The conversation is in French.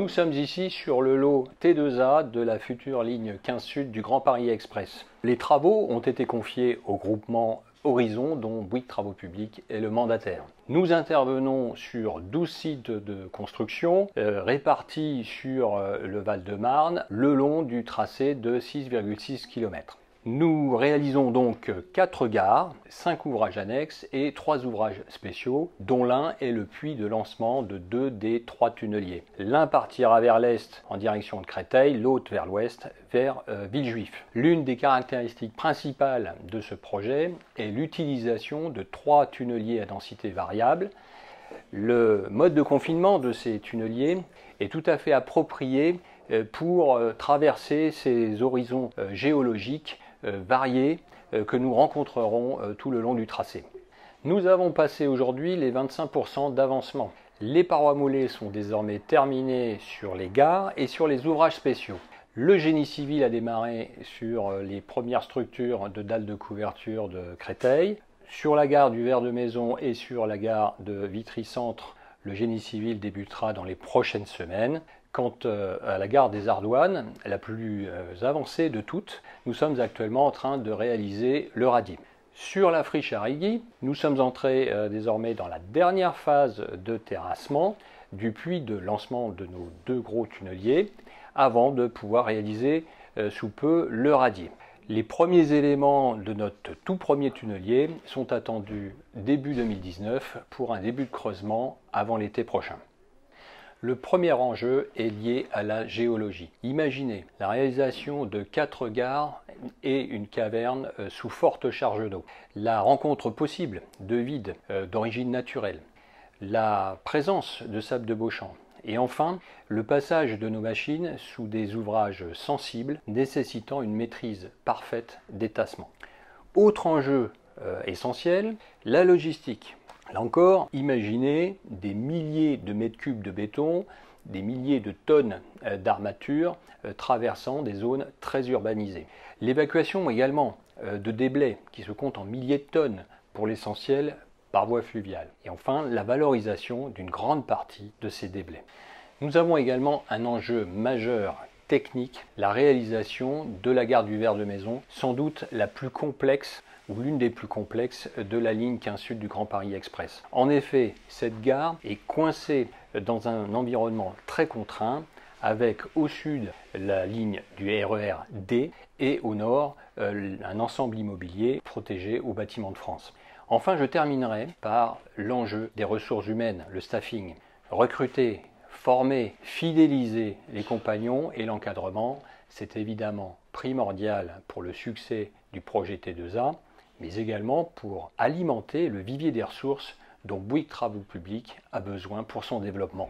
Nous sommes ici sur le lot T2A de la future ligne 15 Sud du Grand Paris Express. Les travaux ont été confiés au groupement Horizon, dont Bouygues Travaux Publics est le mandataire. Nous intervenons sur 12 sites de construction répartis sur le Val-de-Marne le long du tracé de 6,6 km. Nous réalisons donc 4 gares, 5 ouvrages annexes et 3 ouvrages spéciaux, dont l'un est le puits de lancement de 2 des 3 tunneliers. L'un partira vers l'est en direction de Créteil, l'autre vers l'ouest vers Villejuif. L'une des caractéristiques principales de ce projet est l'utilisation de 3 tunneliers à densité variable. Le mode de confinement de ces tunneliers est tout à fait approprié pour traverser ces horizons géologiques variés que nous rencontrerons tout le long du tracé. Nous avons passé aujourd'hui les 25% d'avancement. Les parois moulées sont désormais terminées sur les gares et sur les ouvrages spéciaux. Le génie civil a démarré sur les premières structures de dalles de couverture de Créteil. Sur la gare du Ver-de-Maison et sur la gare de Vitry-Centre, le génie civil débutera dans les prochaines semaines. Quant à la gare des Ardoines, la plus avancée de toutes, nous sommes actuellement en train de réaliser le radier. Sur la friche à Riguy, nous sommes entrés désormais dans la dernière phase de terrassement du puits de lancement de nos 2 gros tunneliers avant de pouvoir réaliser sous peu le radier. Les premiers éléments de notre tout premier tunnelier sont attendus début 2019 pour un début de creusement avant l'été prochain. Le premier enjeu est lié à la géologie. Imaginez la réalisation de 4 gares et une caverne sous forte charge d'eau. La rencontre possible de vides d'origine naturelle. La présence de sable de Beauchamp. Et enfin, le passage de nos machines sous des ouvrages sensibles nécessitant une maîtrise parfaite des tassements. Autre enjeu essentiel, la logistique. Là encore, imaginez des milliers de mètres cubes de béton, des milliers de tonnes d'armature traversant des zones très urbanisées. L'évacuation également de déblais qui se comptent en milliers de tonnes pour l'essentiel par voie fluviale. Et enfin, la valorisation d'une grande partie de ces déblais. Nous avons également un enjeu majeur technique, la réalisation de la gare du Ver-de-Maison, sans doute la plus complexe ou l'une des plus complexes de la ligne 15 Sud du Grand Paris Express. En effet, cette gare est coincée dans un environnement très contraint, avec au sud la ligne du RER D et au nord un ensemble immobilier protégé aux Bâtiments de France. Enfin, je terminerai par l'enjeu des ressources humaines, le staffing. Recruter, former, fidéliser les compagnons et l'encadrement, c'est évidemment primordial pour le succès du projet T2A, mais également pour alimenter le vivier des ressources dont Bouygues Travaux Publics a besoin pour son développement.